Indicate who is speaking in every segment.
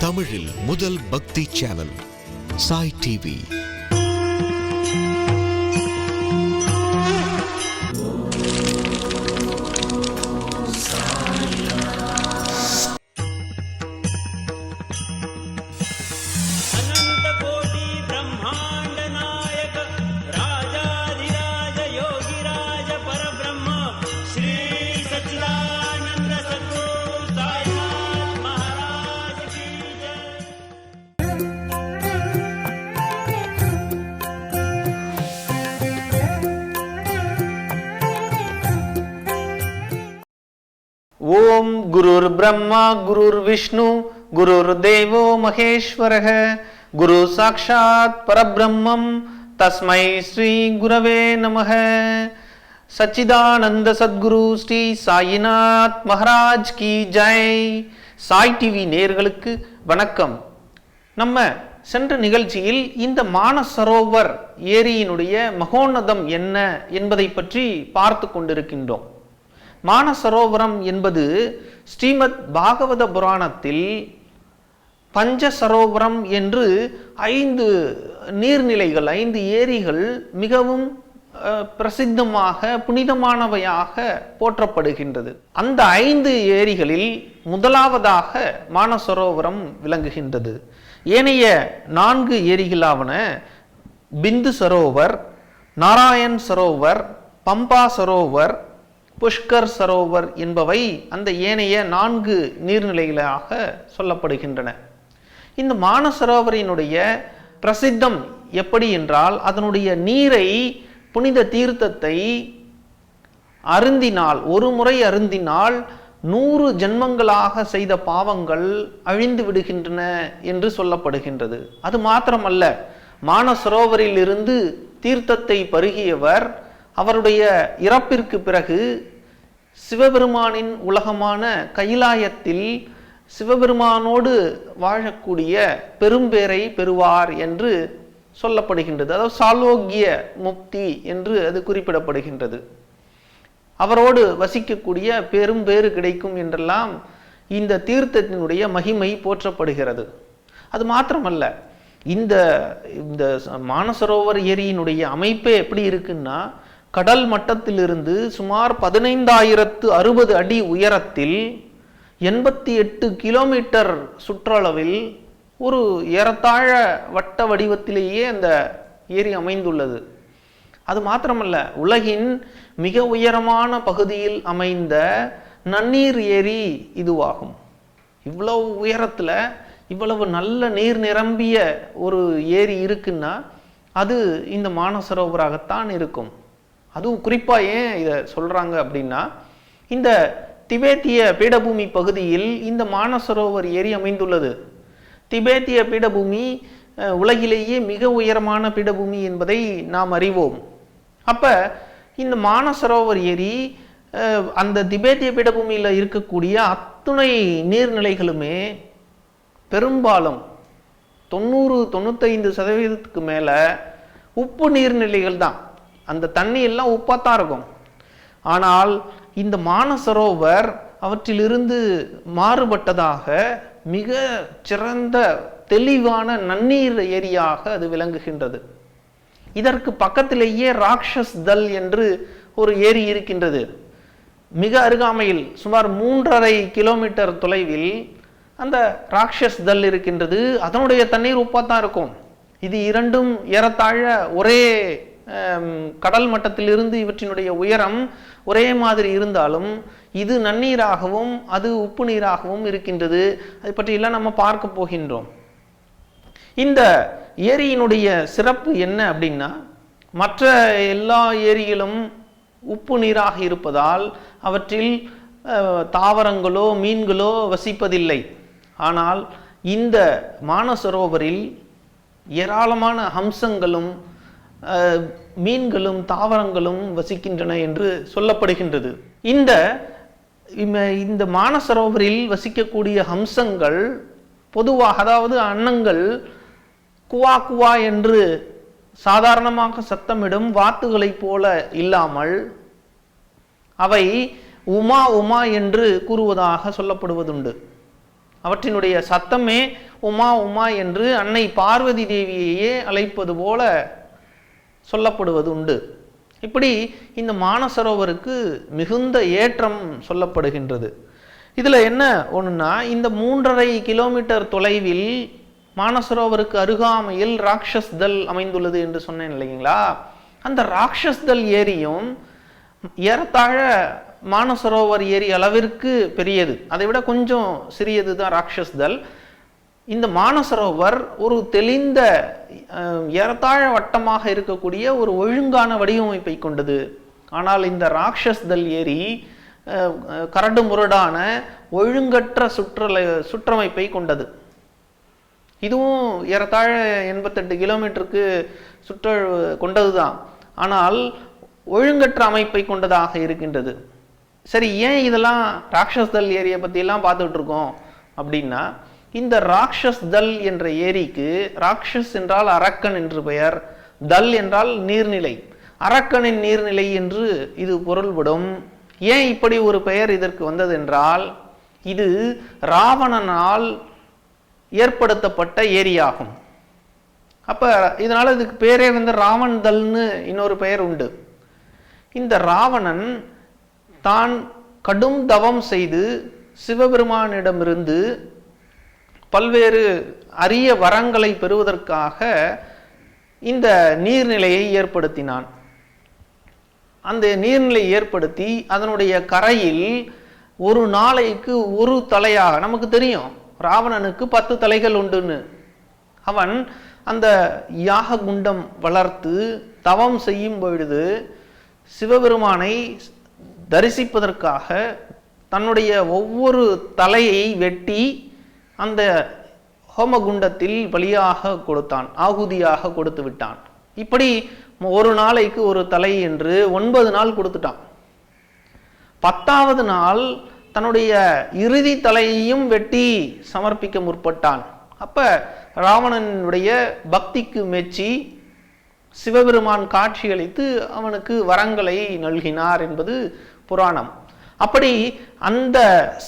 Speaker 1: தமிழில் முதல் பக்தி சேனல் சாய் டிவி.
Speaker 2: ஓம் குருர் பிரம்மா குருர் விஷ்ணு குருர் தேவோ மகேஸ்வரஹ குரு சாக்ஷாத் பரபிரம்மம் தஸ்மை ஸ்ரீ குரவே நமஹ. சச்சிதானந்த சத்குரு ஸ்ரீ சாயிநாத் மகாராஜ் கி ஜெய். சாய் டிவி நேயர்களுக்கு வணக்கம். நம்ம சென்ற நிகழ்ச்சியில் இந்த மானசரோவர் ஏரியினுடைய மகோன்னதம் என்ன என்பதை பற்றி பார்த்து கொண்டிருக்கின்றோம். மானசரோவரம் என்பது ஸ்ரீமத் பாகவத புராணத்தில் பஞ்சசரோவரம் என்று 5 நீர்நிலைகள், 5 ஏரிகள் மிகவும் பிரசித்தமாக புனிதமானவையாக போற்றப்படுகின்றது. அந்த 5 ஏரிகளில் முதலாவதாக மானசரோவரம் விளங்குகின்றது. ஏனைய 4 ஏரிகளாவன பிந்து சரோவர், நாராயண் சரோவர், பம்பா சரோவர், புஷ்கர் சரோவர் என்பவை அந்த ஏனைய 4 நீர்நிலைகளாக சொல்லப்படுகின்றன. இந்த மானசரோவரினுடைய பிரசித்தம் எப்படி என்றால், அதனுடைய நீரை, புனித தீர்த்தத்தை அருந்தினால், ஒரு முறை அருந்தினால் 100 ஜென்மங்களாக செய்த பாவங்கள் அழிந்து விடுகின்றன என்று சொல்லப்படுகின்றது. அது மாத்திரமல்ல, மானசரோவரில் இருந்து தீர்த்தத்தை பருகியவர் அவருடைய இறப்பிற்கு பிறகு சிவபெருமானின் உலகமான கைலாயத்தில் சிவபெருமானோடு வாழக்கூடிய பெரும்பேரை பெறுவார் என்று சொல்லப்படுகின்றது. அதாவது சாலோக்கிய முக்தி என்று அது குறிப்பிடப்படுகின்றது. அவரோடு வசிக்கக்கூடிய பெரும்பேறு கிடைக்கும் என்றெல்லாம் இந்த தீர்த்தத்தினுடைய மகிமை போற்றப்படுகிறது. அது மாத்திரமல்ல, இந்த மானசரோவர் ஏரியினுடைய அமைப்பே எப்படி இருக்குன்னா, கடல் மட்டத்திலிருந்து சுமார் 15,060 அடி உயரத்தில் 88 கிலோமீட்டர் சுற்றளவில் ஒரு ஏறத்தாழ வட்ட வடிவத்திலேயே அந்த ஏரி அமைந்துள்ளது. அது மாத்திரமல்ல, உலகின் மிக உயரமான பகுதியில் அமைந்த நன்னீர் ஏரி இதுவாகும். இவ்வளவு உயரத்தில் இவ்வளவு நல்ல நீர் நிரம்பிய ஒரு ஏரி இருக்குன்னா அது இந்த மானசரோவராகத்தான் இருக்கும். அதுவும் குறிப்பாக ஏன் இதை சொல்கிறாங்க அப்படின்னா, இந்த திபேத்திய பீடபூமி பகுதியில் இந்த மானசரோவர் ஏரி அமைந்துள்ளது. திபேத்திய பீடபூமி உலகிலேயே மிக உயரமான பீடபூமி என்பதை நாம் அறிவோம். அப்போ இந்த மானசரோவர் ஏரி அந்த திபேத்திய பீடபூமியில் இருக்கக்கூடிய அத்துணை நீர்நிலைகளுமே பெரும்பாலும் 90-95% மேலே உப்பு நீர்நிலைகள் தான். அந்த தண்ணி எல்லாம் உப்பாத்தான் இருக்கும். ஆனால் இந்த மானசரோவர் அவற்றிலிருந்து மாறுபட்டதாக மிக சிறந்த தெளிவான நன்னீர் ஏரியாக அது விளங்குகின்றது. இதற்கு பக்கத்திலேயே ராட்சஸ் தல் என்று ஒரு ஏரி இருக்கின்றது. மிக அருகாமையில் சுமார் 3.5 கிலோமீட்டர் தொலைவில் அந்த ராட்சஸ் தல் இருக்கின்றது. அதனுடைய தண்ணீர் உப்பாத்தான் இருக்கும். இது இரண்டும் ஏறத்தாழ ஒரே கடல் மட்டத்திலிருந்து இவற்றினுடைய உயரம் ஒரே மாதிரி இருந்தாலும் இது நன்னீராகவும் அது உப்பு நீராகவும் இருக்கின்றது. அதை பற்றியெல்லாம் நம்ம பார்க்க போகின்றோம். இந்த ஏரியினுடைய சிறப்பு என்ன அப்படின்னா, மற்ற எல்லா ஏரிகளும் உப்பு நீராக இருப்பதால் அவற்றில் தாவரங்களோ மீன்களோ வசிப்பதில்லை. ஆனால் இந்த மானசரோவரில் ஏராளமான ஹம்சங்களும் மீன்களும் தாவரங்களும் வசிக்கின்றன என்று சொல்லப்படுகின்றது. இந்த மானசரோவரில் வசிக்கக்கூடிய ஹம்சங்கள் பொதுவாக, அதாவது அன்னங்கள் குவா குவா என்று சாதாரணமாக சத்தமிடும் வாத்துகளைப் போல இல்லாமல் அவை உமா உமா என்று கூறுவதாக சொல்லப்படுவதுண்டு. அவற்றினுடைய சத்தமே உமா உமா என்று அன்னை பார்வதி தேவியையே அழைப்பது போல சொல்லப்படுவது உண்டு. இப்படி இந்த மானசரோவருக்கு மிகுந்த ஏற்றம் சொல்லப்படுகின்றது. இதில் என்ன ஒன்றுனா, இந்த 3.5 கிலோமீட்டர் தொலைவில் மானசரோவருக்கு அருகாமையில் ராட்சஸ் தல் அமைந்துள்ளது என்று சொன்னேன் இல்லைங்களா. அந்த ராட்சஸ் தல் ஏரியும் ஏறத்தாழ மானசரோவர் ஏரி அளவிற்கு பெரியது, அதை விட கொஞ்சம் சிறியது தான் ராட்சஸ் தல். இந்த மானசரோவர் ஒரு தெளிந்த ஏறத்தாழ வட்டமாக இருக்கக்கூடிய ஒரு ஒழுங்கான வடிவமைப்பை கொண்டது. ஆனால் இந்த ராட்சஸ் தல் ஏரி கரடு முரடான ஒழுங்கற்ற சுற்றமைப்பை கொண்டது. இதுவும் ஏறத்தாழ 88 கிலோமீட்டருக்கு சுற்றளவு கொண்டது தான், ஆனால் ஒழுங்கற்ற அமைப்பை கொண்டதாக இருக்கின்றது. சரி, ஏன் இதெல்லாம் ராட்சஸ் தல் ஏரியை பற்றியெல்லாம் பார்த்துட்டு இருக்கோம் அப்படின்னா, இந்த ராட்சஸ் தல் என்ற ஏரிக்கு ராட்சஸ் என்றால் அரக்கன் என்று பெயர், தல் என்றால் நீர்நிலை, அரக்கனின் நீர்நிலை என்று இது பொருள்படும். ஏன் இப்படி ஒரு பெயர் இதற்கு வந்தது என்றால், இது ராவணனால் ஏற்படுத்தப்பட்ட ஏரியாகும். அப்போ இதனால் இதுக்கு பேரே வந்து ராவண் தல்னு இன்னொரு பெயர் உண்டு. இந்த ராவணன் தான் கடும் தவம் செய்து சிவபெருமானிடமிருந்து பல்வேறு அரிய வரங்களை பெறுவதற்காக இந்த நீர்நிலையை ஏற்படுத்தினான். அந்த நீர்நிலை ஏற்படுத்தி அதனுடைய கரையில் ஒரு நாளைக்கு ஒரு தலையாக, நமக்கு தெரியும் ராவணனுக்கு 10 தலைகள் உண்டுன்னு, அவன் அந்த யாக குண்டம் வளர்த்து தவம் செய்யும் பொழுது சிவபெருமானை தரிசிப்பதற்காக தன்னுடைய ஒவ்வொரு தலையை வெட்டி அந்த ஹோமகுண்டத்தில் பலியாக கொடுத்தான், ஆகுதியாக கொடுத்து விட்டான். இப்படி ஒரு நாளைக்கு ஒரு தலை என்று 9 நாள் கொடுத்துட்டான். 10வது நாள் தன்னுடைய இறுதி தலையையும் வெட்டி சமர்ப்பிக்க முற்பட்டான். அப்ப ராவணனுடைய பக்திக்கு மெச்சி சிவபெருமான் காட்சியளித்து அவனுக்கு வரங்களை நல்கினார் என்பது புராணம். அப்படி அந்த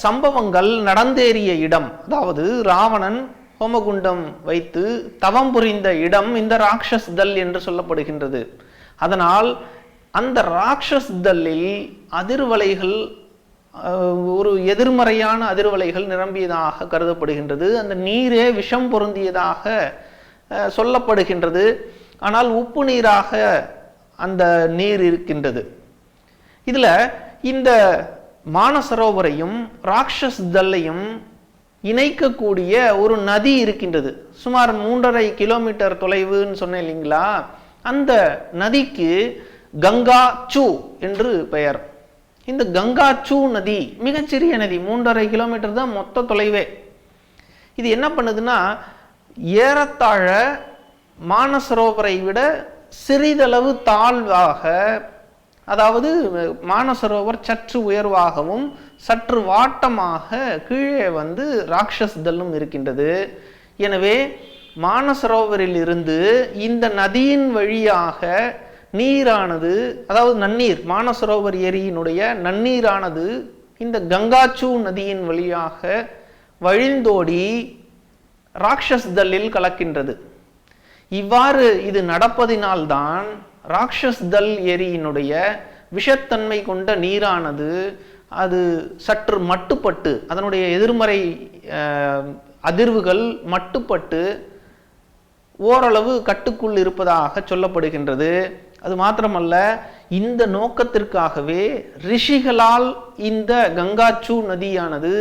Speaker 2: சம்பவங்கள் நடந்தேறிய இடம், அதாவது ராவணன் ஹோமகுண்டம் வைத்து தவம் புரிந்த இடம் இந்த ராட்சஸ் தல் என்று சொல்லப்படுகின்றது. அதனால் அந்த ராட்சஸ் தல்லில் அதிர்வலைகள், ஒரு எதிர்மறையான அதிர்வலைகள் நிரம்பியதாக கருதப்படுகின்றது. அந்த நீரே விஷம் பொருந்தியதாக சொல்லப்படுகின்றது. ஆனால் உப்பு நீராக அந்த நீர் இருக்கின்றது. இதுல இந்த மானசரோவரையும் ராட்சஸ் தல்லையும் இணைக்கக்கூடிய ஒரு நதி இருக்கின்றது. சுமார் 3.5 கிலோமீட்டர் தொலைவுன்னு சொன்னேன் இல்லைங்களா. அந்த நதிக்கு கங்கா சூ என்று பெயர். இந்த கங்கா சூ நதி மிகச்சிறிய நதி, 3.5 கிலோமீட்டர் தான் மொத்த தொலைவே. இது என்ன பண்ணுதுன்னா, ஏறத்தாழ மானசரோவரை விட சிறிதளவு தாழ்வாக, அதாவது மானசரோவர் சற்று உயர்வாகவும் சற்று வாட்டமாக கீழே வந்து ராட்சஸ் தல்லும் இருக்கின்றது. எனவே மானசரோவரில் இருந்து இந்த நதியின் வழியாக நீரானது, அதாவது நன்னீர், மானசரோவர் ஏரியினுடைய நன்னீரானது இந்த கங்காச்சூ நதியின் வழியாக வழிந்தோடி ராட்சஸ் தல்லில் கலக்கின்றது. இவ்வாறு இது நடப்பதினால்தான் ராட்சஸ் தல் ஏரியினுடைய விஷத்தன்மை கொண்ட நீரானது அது சற்று மட்டுப்பட்டு, அதனுடைய எதிர்மறை அதிர்வுகள் மட்டுப்பட்டு ஓரளவு கட்டுக்குள் இருப்பதாக சொல்லப்படுகின்றது. அது மாத்திரமல்ல, இந்த நோக்கத்திற்காகவே ரிஷிகளால் இந்த கங்காச்சூ நதியானது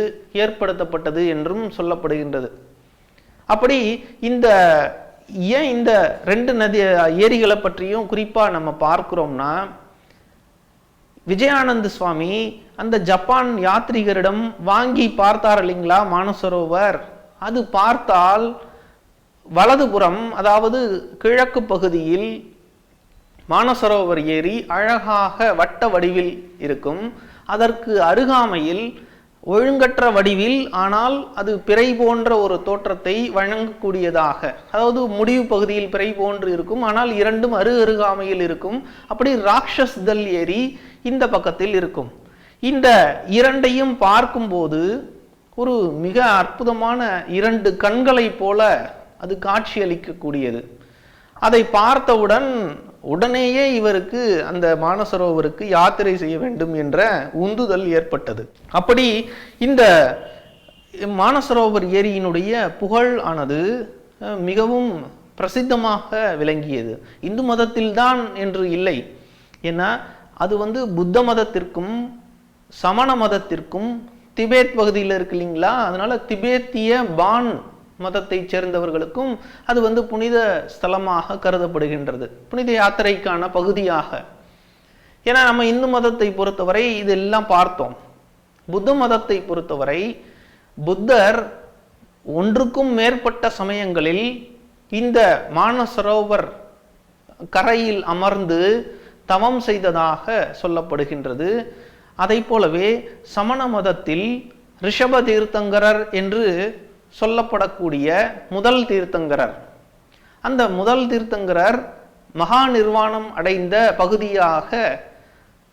Speaker 2: ஏற்படுத்தப்பட்டது என்றும் சொல்லப்படுகின்றது. அப்படி ஏன் இந்த 2 நதி ஏரிகளை பற்றியும் குறிப்பாக நம்ம பார்க்கிறோம்னா, விஜயானந்த சுவாமி அந்த ஜப்பான் யாத்ரீகரிடம் வாங்கி பார்த்தார் இல்லைங்களா மானசரோவர். அது பார்த்தால் வலதுபுறம், அதாவது கிழக்கு பகுதியில் மானசரோவர் ஏரி அழகாக வட்ட வடிவில் இருக்கும். அதற்கு அருகாமையில் ஒழுங்கற்ற வடிவில், ஆனால் அது பிறை போன்ற ஒரு தோற்றத்தை வழங்கக்கூடியதாக, அதாவது முடிவு பகுதியில் பிறை போன்று இருக்கும், ஆனால் இரண்டும் அருகாமையில் இருக்கும். அப்படி ராட்சஸ் தல் ஏரி இந்த பக்கத்தில் இருக்கும். இந்த இரண்டையும் பார்க்கும்போது ஒரு மிக அற்புதமான 2 கண்களைப் போல அது காட்சியளிக்கக்கூடியது. அதை பார்த்தவுடன் உடனேயே இவருக்கு அந்த மானசரோவருக்கு யாத்திரை செய்ய வேண்டும் என்ற உந்துதல் ஏற்பட்டது. அப்படி இந்த மானசரோவர் ஏரியினுடைய புகழ் ஆனது மிகவும் பிரசித்தமாக விளங்கியது. இந்து மதத்தில்தான் என்று இல்லை. ஏன்னா அது புத்த மதத்திற்கும் சமண மதத்திற்கும் திபேத் பகுதியில் இருக்கு இல்லைங்களா, அதனால திபேத்திய பான் மதத்தை சேர்ந்தவர்களுக்கும் அது புனித ஸ்தலமாக கருதப்படுகின்றது, புனித யாத்திரைக்கான பகுதியாக. ஏன்னா நம்ம இந்து மதத்தை பொறுத்தவரை இதெல்லாம் பார்த்தோம். புத்த மதத்தை பொறுத்தவரை புத்தர் ஒன்றுக்கும் மேற்பட்ட சமயங்களில் இந்த மானசரோவர் கரையில் அமர்ந்து தவம் செய்ததாக சொல்லப்படுகின்றது. அதை போலவே சமண மதத்தில் ரிஷப தீர்த்தங்கரர் என்று சொல்லப்படக்கூடிய முதல் தீர்த்தங்கரர், அந்த முதல் தீர்த்தங்கரர் மகா நிர்வாணம் அடைந்த பகுதியாக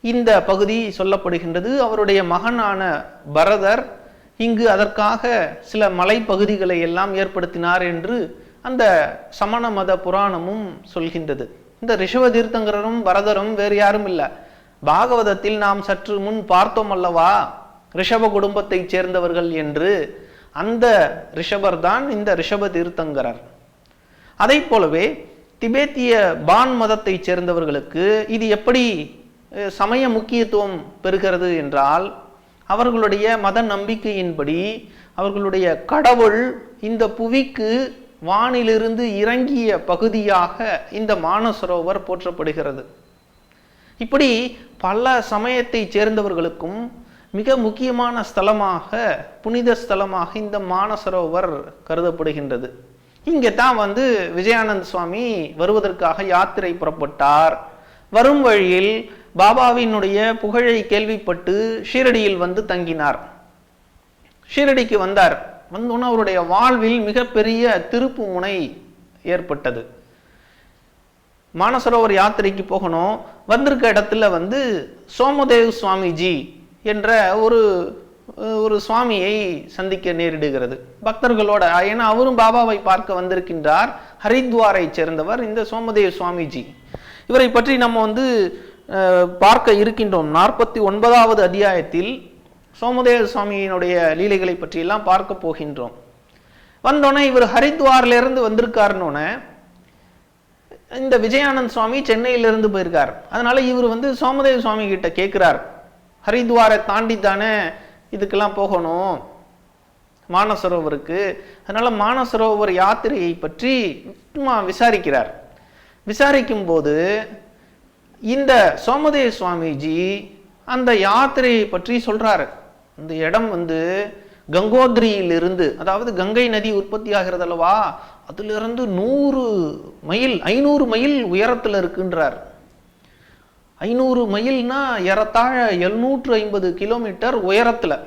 Speaker 2: இந்த பகுதி சொல்லப்படுகின்றது. அவருடைய மகனான பரதர் இங்கு அதற்காக சில மலைப்பகுதிகளை எல்லாம் ஏற்படுத்தினார் என்று அந்த சமண மத புராணமும் சொல்கின்றது. இந்த ரிஷப தீர்த்தங்கரரும் பரதரும் வேறு யாரும் இல்லை, பாகவதத்தில் நாம் சற்று முன் பார்த்தோம் அல்லவா, ரிஷப குடும்பத்தை சேர்ந்தவர்கள் என்று. அந்த ரிஷபர் தான் இந்த ரிஷப தீர்த்தங்கரர். அதை போலவே திபேத்திய பான் மதத்தை சேர்ந்தவர்களுக்கு இது எப்படி சமய முக்கியத்துவம் பெறுகிறது என்றால், அவர்களுடைய மத நம்பிக்கையின்படி அவர்களுடைய கடவுள் இந்த புவிக்கு வானிலிருந்து இறங்கிய பகுதியாக இந்த மானசரோவர் போற்றப்படுகிறது. இப்படி பல சமயத்தை சேர்ந்தவர்களுக்கும் மிக முக்கியமான ஸ்தலமாக, புனித ஸ்தலமாக இந்த மானசரோவர் கருதப்படுகின்றது. இங்கே தான் விஜயானந்த சுவாமி வருவதற்காக யாத்திரை புறப்பட்டார். வரும் வழியில் பாபாவினுடைய புகழை கேள்விப்பட்டு ஷீரடியில் தங்கினார். ஷீரடிக்கு வந்தார். வந்தோன்னு அவருடைய வாழ்வில் மிகப்பெரிய திருப்பு முனை ஏற்பட்டது. மானசரோவர் யாத்திரைக்கு போகணும், வந்திருக்க இடத்துல சோமதேவ் சுவாமிஜி என்ற ஒரு சுவாமியை சந்திக்க நேரிடுகிறது பக்தர்களோட. ஏன்னா அவரும் பாபாவை பார்க்க வந்திருக்கின்றார். ஹரித்வாரை சேர்ந்தவர் இந்த சோமதேவ் சுவாமிஜி. இவரை பற்றி நம்ம பார்க்க இருக்கின்றோம். 49வது அத்தியாயத்தில் சோமதேவ சுவாமியினுடைய லீலைகளை பற்றி எல்லாம் பார்க்க போகின்றோம். வந்தோடனே இவர் ஹரித்வாரிலிருந்து வந்திருக்காருன்னொன்னே இந்த விஜயானந்த் சுவாமி சென்னையிலிருந்து போயிருக்கார். அதனால இவர் சோமதேவ சுவாமி கிட்ட கேட்கிறார், ஹரித்வாரை தாண்டி தானே இதுக்கெல்லாம் போகணும் மானசரோவருக்கு, அதனால மானசரோவர் யாத்திரையை பற்றி விசாரிக்கிறார். விசாரிக்கும் போது இந்த சோமதேவ சுவாமிஜி அந்த யாத்திரையை பற்றி சொல்றாரு. இந்த இடம் கங்கோத்ரியிலிருந்து, அதாவது கங்கை நதி உற்பத்தி ஆகிறது அல்லவா, அதிலிருந்து 100 மைல் 500 மைல் உயரத்தில் இருக்குன்றார். 500 மைல்னா ஏறத்தாழ 750 கிலோமீட்டர் உயரத்தில்.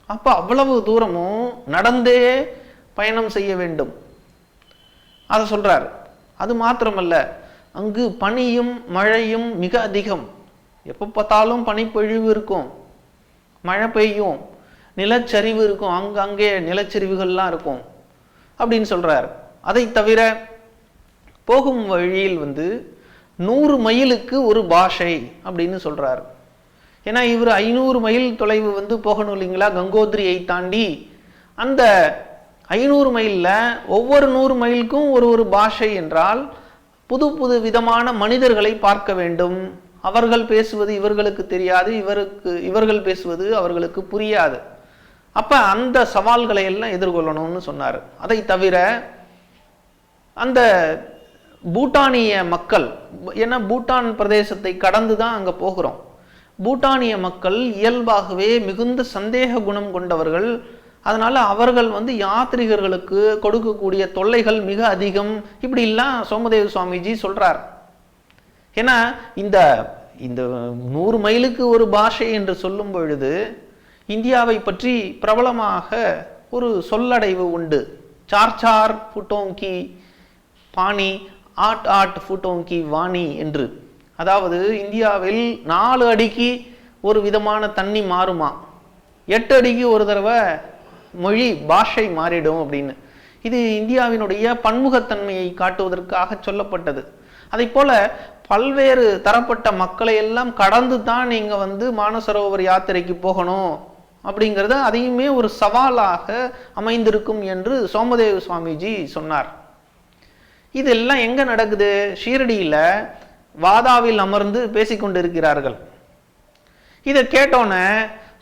Speaker 2: அப்போ அவ்வளவு தூரமும் நடந்தே பயணம் செய்ய வேண்டும் அதை சொல்றார். அது மாத்திரமல்ல, அங்கு பனியும் மழையும் மிக அதிகம். எப்போ பார்த்தாலும் பனிப்பொழிவு இருக்கும், மழை பெய்யும், நிலச்சரிவு இருக்கும், அங்கே நிலச்சரிவுகள்லாம் இருக்கும் அப்படின்னு சொல்றார். அதை தவிர போகும் வழியில் 100 மைலுக்கு ஒரு பாஷை அப்படின்னு சொல்றார். ஏன்னா இவர் 500 மைல் தொலைவு போகணும் இல்லைங்களா கங்கோத்ரியை தாண்டி. அந்த 500 மைல்ல ஒவ்வொரு 100 மைலுக்கும் ஒரு பாஷை என்றால் புது புது விதமான மனிதர்களை பார்க்க வேண்டும். அவர்கள் பேசுவது இவர்களுக்கு தெரியாது, இவர்கள் பேசுவது அவர்களுக்கு புரியாது. அப்ப அந்த சவால்களை எல்லாம் எதிர்கொள்ளணும்னு சொன்னார். அதை தவிர அந்த பூட்டானிய மக்கள், ஏன்னா பூட்டான் பிரதேசத்தை கடந்து தான் அங்க போகிறோம். பூட்டானிய மக்கள் இயல்பாகவே மிகுந்த சந்தேக குணம் கொண்டவர்கள். அதனால அவர்கள் யாத்ரிகர்களுக்கு கொடுக்கக்கூடிய தொல்லைகள் மிக அதிகம். இப்படிலாம் சோமதேவ சுவாமிஜி சொல்றார். ஏன்னா இந்த 100 மைலுக்கு ஒரு பாஷை என்று சொல்லும் பொழுது இந்தியாவை பற்றி பிரபலமாக ஒரு சொல்லடைவு உண்டு. சார் ஃபுட்டோங்கி பாணி, ஆட் ஃபுட்டோங்கி வாணி என்று. அதாவது இந்தியாவில் 4 அடிக்கு ஒரு விதமான தண்ணி மாறுமா, 8 அடிக்கு ஒரு தடவை மொழி பாஷை மாறிடும் அப்படின்னு. இது இந்தியாவினுடைய பன்முகத்தன்மையை காட்டுவதற்காக சொல்லப்பட்டது. அதை போல பல்வேறு தரப்பட்ட மக்களை எல்லாம் கடந்து தான் நீங்க மானசரோவர் யாத்திரைக்கு போகணும் அப்படிங்கிறது அதையுமே ஒரு சவாலாக அமைந்திருக்கும் என்று சோமதேவ சுவாமிஜி சொன்னார். இதெல்லாம் எங்க நடக்குது? ஷீரடியில வாதாவில் அமர்ந்து பேசிக்கொண்டிருக்கிறார்கள். இதை கேட்டோன்னே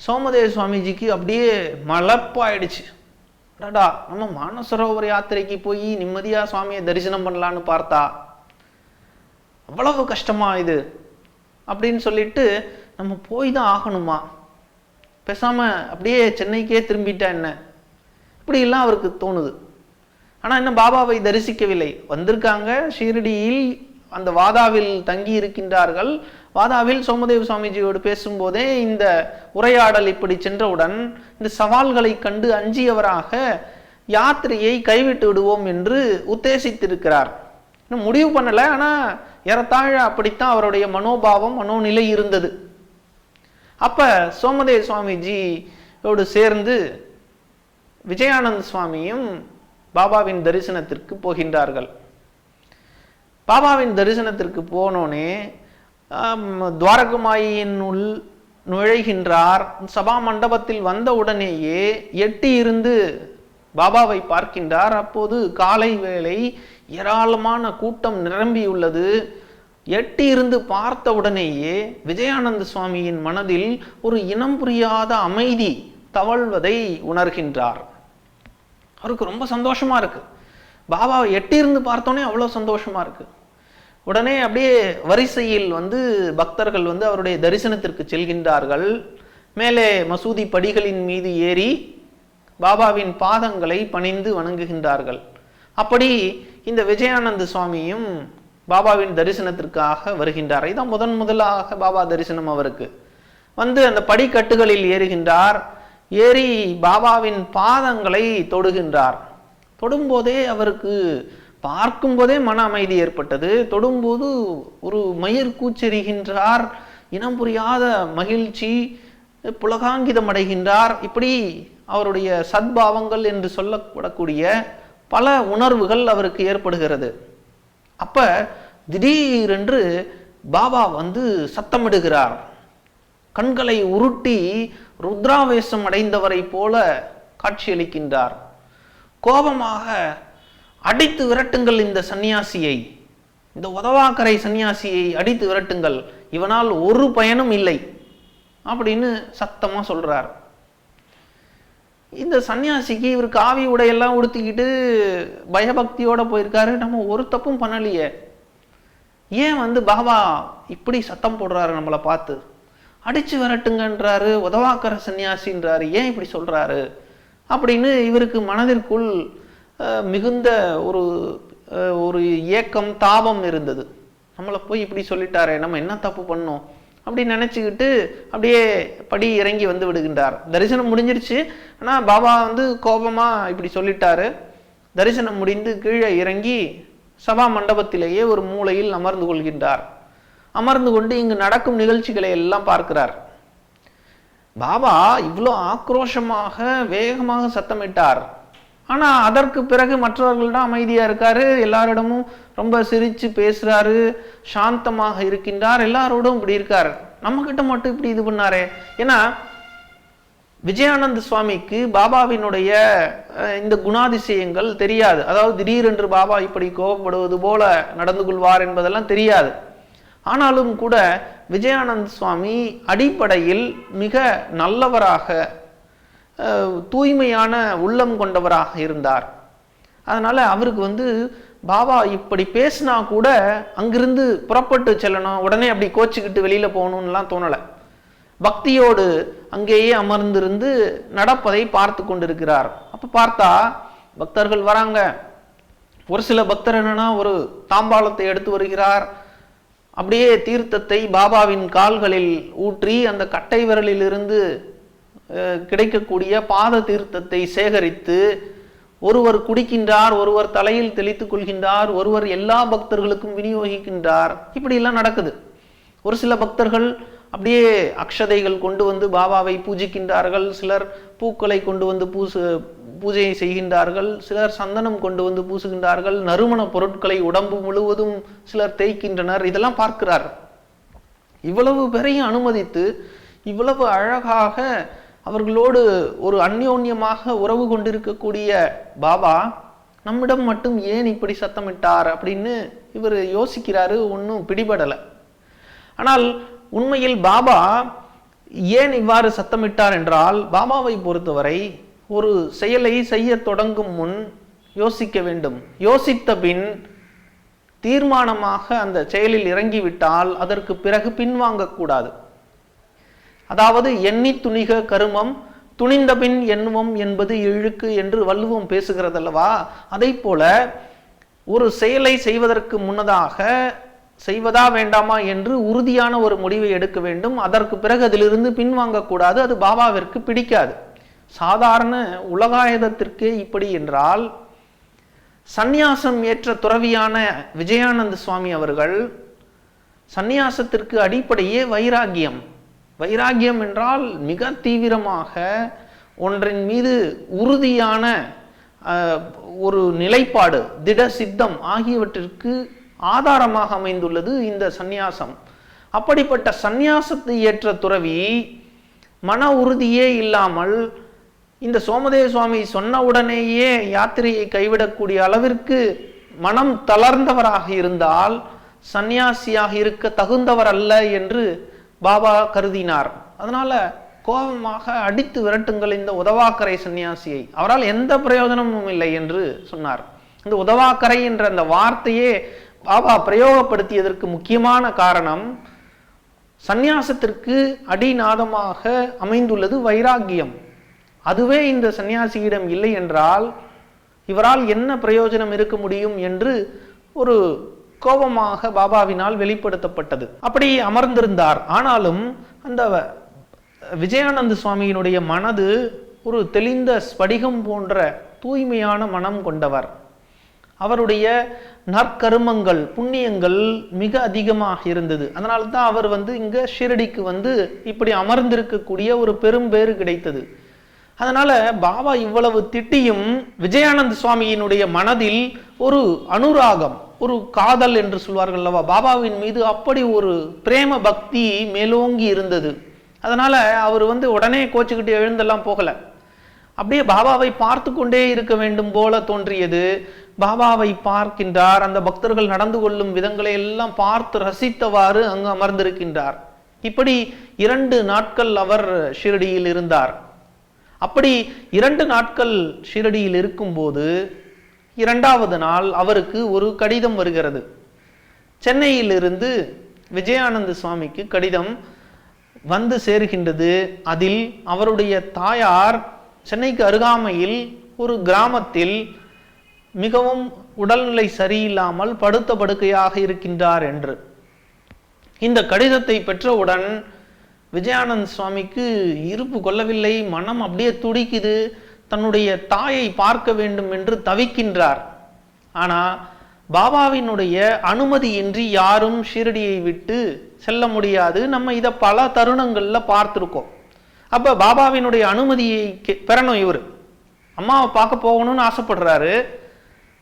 Speaker 2: சோமதேவ சுவாமிஜிக்கு அப்படியே மலப்பாயிடுச்சு. அடடா, நம்ம மானசரோவர் யாத்திரைக்கு போய் நிம்மதியா சுவாமியை தரிசனம் பண்ணலான்னு பார்த்தா அவ்வளவு கஷ்டமா இது அப்படின்னு சொல்லிட்டு நம்ம போய் தான் ஆகணுமா, பேசாம அப்படியே சென்னைக்கே திரும்பிட்டா என்ன, இப்படிலாம் அவருக்கு தோணுது. ஆனா என்ன, பாபாவை தரிசிக்கவில்லை. வந்திருக்காங்க, ஷீரடியில் அந்த வாதாவில் தங்கி இருக்கின்றார்கள். வாதாவில் சோமதேவ சுவாமிஜியோடு பேசும்போதே இந்த உரையாடல் இப்படி சென்றவுடன் இந்த சவால்களை கண்டு அஞ்சியவராக யாத்திரையை கைவிட்டு விடுவோம் என்று உத்தேசித்திருக்கிறார். இன்னும் முடிவு பண்ணல, ஆனா ஏறத்தாழ அப்படித்தான் அவருடைய மனோபாவம், மனோநிலை இருந்தது. அப்ப சோமதேவ சுவாமிஜியோடு சேர்ந்து விஜயானந்த சுவாமியும் பாபாவின் தரிசனத்திற்கு போகின்றார்கள். பாபாவின் தரிசனத்திற்கு போனோனே துவாரகமாயின் உள் நுழைகின்றார். சபா மண்டபத்தில் வந்த உடனேயே எட்டி இருந்து பாபாவை பார்க்கின்றார். அப்போது காலை வேளை, ஏராளமான கூட்டம் நிரம்பியுள்ளது. எட்டி இருந்து பார்த்த உடனேயே விஜயானந்த சுவாமியின் மனதில் ஒரு இனம் புரியாத அமைதி தவழ்வதை உணர்கின்றார். அவருக்கு ரொம்ப சந்தோஷமா இருக்கு. பாபாவை எட்டி இருந்து பார்த்தோன்னே அவ்வளோ சந்தோஷமா இருக்கு. உடனே அப்படியே வரிசையில் பக்தர்கள் அவருடைய தரிசனத்திற்கு செல்கின்றார்கள். மேலே மசூதி படிகளின் மீது ஏறி பாபாவின் பாதங்களை பணிந்து வணங்குகின்றார்கள். அப்படி இந்த விஜயானந்த சுவாமியும் பாபாவின் தரிசனத்திற்காக வருகின்றார். இதான் முதலாக பாபா தரிசனம் அவருக்கு. அந்த படிக்கட்டுகளில் ஏறுகின்றார். ஏறி பாபாவின் பாதங்களை தொடுகின்றார். தொடும்போதே அவருக்கு பார்க்கும்போதே மன அமைதி ஏற்பட்டது. தொடும்போது ஒரு மயிர் கூச்செறிகின்றார். இனம் புரியாத மகிழ்ச்சி, புலகாங்கிதம் அடைகின்றார். இப்படி அவருடைய சத்பாவங்கள் என்று சொல்லப்படக்கூடிய பல உணர்வுகள் அவருக்கு ஏற்படுகிறது. அப்ப திடீரென்று பாபா சத்தமிடுகிறார். கண்களை உருட்டி ருத்ராவேசம் அடைந்தவரை போல காட்சியளிக்கின்றார். கோபமாக, அடித்து விரட்டுங்கள் இந்த சன்னியாசியை, இந்த உதவாக்கரை சன்னியாசியை அடித்து விரட்டுங்கள், இவனால் ஒரு பயனும் இல்லை அப்படின்னு சத்தமா சொல்றார். இந்த சன்னியாசிக்கு இவர் காவி உடையெல்லாம் உடுத்திக்கிட்டு பயபக்தியோட போயிருக்காரு. நம்ம ஒரு தப்பும் பண்ணலையே, ஏன் பாபா இப்படி சத்தம் போடுறாரு நம்மளை பார்த்து? அடிச்சு விரட்டுங்கன்றாரு, உதவாக்கர சன்னியாசின்றாரு, ஏன் இப்படி சொல்றாரு அப்படின்னு இவருக்கு மனதிற்குள் மிகுந்த ஒரு ஏக்கம், தாபம் இருந்தது. நம்மளை போய் இப்படி சொல்லிட்டாரே, நம்ம என்ன தப்பு பண்ணோம் அப்படின்னு நினைச்சுக்கிட்டு அப்படியே படி இறங்கி விடுகின்றார். தரிசனம் முடிஞ்சிருச்சு, ஆனா பாபா கோபமா இப்படி சொல்லிட்டாரு. தரிசனம் முடிந்து கீழே இறங்கி சபா மண்டபத்திலேயே ஒரு மூலையில் அமர்ந்து கொள்கின்றார். அமர்ந்து கொண்டு இங்கு நடக்கும் நிகழ்ச்சிகளை எல்லாம் பார்க்கிறார். பாபா இவ்வளோ ஆக்ரோஷமாக வேகமாக சத்தமிட்டார். ஆனா அதற்கு பிறகு மற்றவர்களிடம் அமைதியா இருக்காரு. எல்லாரிடமும் ரொம்ப சிரிச்சு பேசுறாரு, சாந்தமாக இருக்கின்றார். எல்லாரோடும் இப்படி இருக்காரு. நம்ம கிட்ட மட்டும் இப்படி இது பண்ணாரே. ஏன்னா விஜயானந்த சுவாமிக்கு பாபாவினுடைய இந்த குணாதிசயங்கள் தெரியாது. அதாவது திடீரென்று பாபா இப்படி கோபப்படுவது போல நடந்து கொள்வார் என்பதெல்லாம் தெரியாது. ஆனாலும் கூட விஜயானந்த சுவாமி அடிப்படையில் மிக நல்லவராக, தூய்மையான உள்ளம் கொண்டவராக இருந்தார். அதனால அவருக்கு பாபா இப்படி பேசினா கூட அங்கிருந்து புறப்பட்டு செல்லணும், உடனே அப்படி கோச்சிக்கிட்டு வெளியில போகணும்லாம் தோணலை. பக்தியோடு அங்கேயே அமர்ந்திருந்து நடப்பதை பார்த்து கொண்டிருக்கிறார். அப்ப பார்த்தா பக்தர்கள் வராங்க. ஒரு சில பக்தர் என்னன்னா ஒரு தாம்பாளத்தை எடுத்து வருகிறார். அப்படியே தீர்த்தத்தை பாபாவின் கால்களில் ஊற்றி அந்த கட்டை விரலில் இருந்து கிடைக்கக்கூடிய பாத தீர்த்தத்தை சேகரித்து ஒருவர் குடிக்கின்றார், ஒருவர் தலையில் தெளித்துக் கொள்கின்றார், ஒருவர் எல்லா பக்தர்களுக்கும் விநியோகிக்கின்றார். இப்படி எல்லாம் நடக்குது. ஒரு சில பக்தர்கள் அப்படியே அக்ஷதைகள் கொண்டு வந்து பாபாவை பூஜிக்கின்றார்கள். சிலர் பூக்களை கொண்டு வந்து பூஜை செய்கின்றார்கள். சிலர் சந்தனம் கொண்டு வந்து பூசுகின்றார்கள். நறுமண பொருட்களை உடம்பு முழுவதும் சிலர் தேய்க்கின்றனர். இதெல்லாம் பார்க்கிறார். இவ்வளவு பேரையும் அனுமதித்து இவ்வளவு அழகாக அவர்களோடு ஒரு அந்யோன்யமாக உறவு கொண்டிருக்கக்கூடிய பாபா நம்மிடம் மட்டும் ஏன் இப்படி சத்தமிட்டார் அப்படின்னு இவர் யோசிக்கிறாரு. ஒன்றும் பிடிபடலை. ஆனால் உண்மையில் பாபா ஏன் இவ்வாறு சத்தமிட்டார் என்றால், பாபாவை பொறுத்தவரை ஒரு செயலை செய்ய தொடங்கும் முன் யோசிக்க வேண்டும். யோசித்த பின் தீர்மானமாக அந்த செயலில் இறங்கிவிட்டால் அதற்கு பிறகு பின்வாங்கக்கூடாது. அதாவது எண்ணி துணிக கருமம் துணிந்த பின் எண்ணுவம் என்பது இழுக்கு என்று வள்ளுவம் பேசுகிறதல்லவா. அதை போல ஒரு செயலை செய்வதற்கு முன்னதாக செய்வதா வேண்டாமா என்று உறுதியான ஒரு முடிவை எடுக்க வேண்டும். அதற்கு பிறகு அதிலிருந்து பின்வாங்கக்கூடாது. அது பாபாவிற்கு பிடிக்காது. சாதாரண உலகாயுதத்திற்கே இப்படி என்றால், சந்நியாசம் ஏற்ற துறவியான விஜயானந்த சுவாமி அவர்கள், சந்நியாசத்திற்கு அடிப்படையே வைராகியம். வைராகியம் என்றால் மிக தீவிரமாக ஒன்றின் மீது உறுதியான ஒரு நிலைப்பாடு, திட சித்தம் ஆகியவற்றிற்கு ஆதாரமாக அமைந்துள்ளது இந்த சந்நியாசம். அப்படிப்பட்ட சந்நியாசத்தை ஏற்ற துறவி மன உறுதியே இல்லாமல் இந்த சோமதேவ சுவாமி சொன்ன உடனேயே யாத்திரையை கைவிடக்கூடிய அளவிற்கு மனம் தளர்ந்தவராக இருந்தால் சந்நியாசியாக இருக்க தகுந்தவர் அல்ல என்று பாபா கருதினார். அதனால கோபமாக அடித்து விரட்டுங்கள் இந்த உதவாக்கரை சன்னியாசியை, அவரால் எந்த பிரயோஜனமும் இல்லை என்று சொன்னார். இந்த உதவாக்கரை என்ற அந்த வார்த்தையே பாபா பிரயோகப்படுத்தியதற்கு முக்கியமான காரணம், சந்நியாசத்திற்கு அடிநாதமாக அமைந்துள்ளது வைராகியம். அதுவே இந்த சன்னியாசியிடம் இல்லை என்றால் இவரால் என்ன பிரயோஜனம் இருக்க முடியும் என்று ஒரு கோபமாக பாபாவினால் வெளிப்படுத்தப்பட்டது. அப்படி அமர்ந்திருந்தார். ஆனாலும் அந்த விஜயானந்த சுவாமியினுடைய மனது ஒரு தெளிந்த ஸ்படிகம் போன்ற தூய்மையான மனம் கொண்டவர். அவருடைய நற்கருமங்கள் புண்ணியங்கள் மிக அதிகமாக இருந்தது. அதனால தான் அவர் இங்க ஷிரடிக்கு இப்படி அமர்ந்திருக்கக்கூடிய ஒரு பெரும் பேறு கிடைத்தது. அதனால பாபா இவ்வளவு திட்டியும் விஜயானந்த சுவாமியினுடைய மனதில் ஒரு அனுராகம், ஒரு காதல் என்று சொல்வார்கள் அல்லவா, பாபாவின் மீது அப்படி ஒரு பிரேம பக்தி மேலோங்கி இருந்தது. அதனால அவர் உடனே கோச்சுக்கிட்டு எழுந்தெல்லாம் போகல. அப்படியே பாபாவை பார்த்து கொண்டே இருக்க வேண்டும் போல தோன்றியது. பாபாவை பார்க்கின்றார். அந்த பக்தர்கள் நடந்து கொள்ளும் விதங்களை எல்லாம் பார்த்து ரசித்தவாறு அங்கு அமர்ந்திருக்கின்றார். இப்படி 2 நாட்கள் அவர் ஷிரடியில் இருந்தார். அப்படி 2 நாட்கள் ஷிரடியில் இருக்கும்போது 2வது நாள் அவருக்கு ஒரு கடிதம் வருகிறது. சென்னையிலிருந்து விஜயானந்த சுவாமிக்கு கடிதம் சேர்கின்றது. அதில் அவருடைய தாயார் சென்னைக்கு அருகாமையில் ஒரு கிராமத்தில் மிகவும் உடல்நிலை சரியில்லாமல் படுத்த படுக்கையாக இருக்கின்றார் என்று. இந்த கடிதத்தை பெற்றவுடன் விஜயானந்த சுவாமிக்கு இருப்பு கொள்ளவில்லை. மனம் அப்படியே துடிக்குது. தன்னுடைய தாயை பார்க்க வேண்டும் என்று தவிக்கின்றார். ஆனா பாபாவினுடைய அனுமதியின்றி யாரும் ஷிரடியை விட்டு செல்ல முடியாது. நம்ம இதை பல தருணங்கள்ல பார்த்துருக்கோம். அப்ப பாபாவினுடைய அனுமதியை பெறணும். இவர் அம்மாவை பார்க்க போகணும்னு ஆசைப்படுறாரு.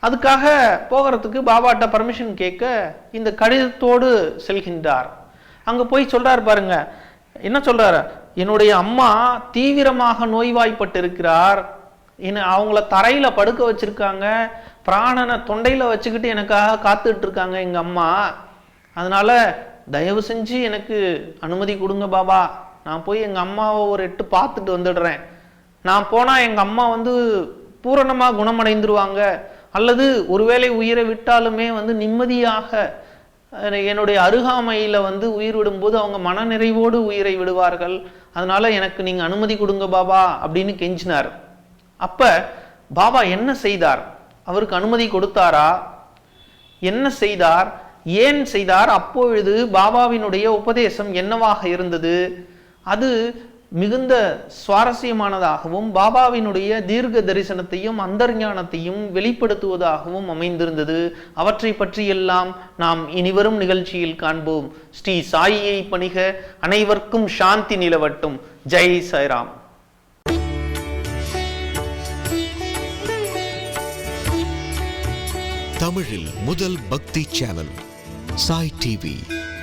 Speaker 2: அதுக்காக போகிறதுக்கு பாபாட்ட பர்மிஷன் கேட்க இந்த கடிதத்தோடு செல்கின்றார். அங்க போய் சொல்றாரு பாருங்க, என்ன சொல்றாரு, என்னுடைய அம்மா தீவிரமாக நோய்வாய்ப்பட்டு இருக்கிறார். அவங்கள தரையில படுக்க வச்சிருக்காங்க. பிராணனை தொண்டையில வச்சுக்கிட்டு எனக்காக காத்துட்டு இருக்காங்க எங்க அம்மா. அதனால தயவு செஞ்சு எனக்கு அனுமதி கொடுங்க பாபா. நான் போய் எங்க அம்மாவை ஒரு எட்டு பார்த்துட்டு வந்துடுறேன். நான் போனா எங்க அம்மா பூரணமா குணமடைந்துருவாங்க. அல்லது ஒருவேளை உயிரை விட்டாலுமே நிம்மதியாக என்னுடைய அருகாமையில உயிர் விடும்போது அவங்க மன நிறைவோடு உயிரை விடுவார்கள். அதனால எனக்கு நீங்க அனுமதி கொடுங்க பாபா அப்படின்னு கெஞ்சினார். அப்ப பாபா என்ன செய்தார்? அவருக்கு அனுமதி கொடுத்தாரா? என்ன செய்தார்? ஏன் செய்தார்? அப்பொழுது பாபாவினுடைய உபதேசம் என்னவாக இருந்தது? அது மிகுந்த சுவாரஸ்யமானதாகவும் பாபாவினுடைய தீர்க்க தரிசனத்தையும் அந்தர்ஞானத்தையும் வெளிப்படுத்துவதாகவும் அமைந்திருந்தது. அவற்றை பற்றியெல்லாம் நாம் இனிவரும் நிகழ்ச்சியில் காண்போம். ஸ்ரீ சாயியை பணிக. அனைவருக்கும் சாந்தி நிலவட்டும். ஜெய் சாய்ராம்.
Speaker 1: தமிழில் முதல் பக்தி சேனல் சாய் டிவி.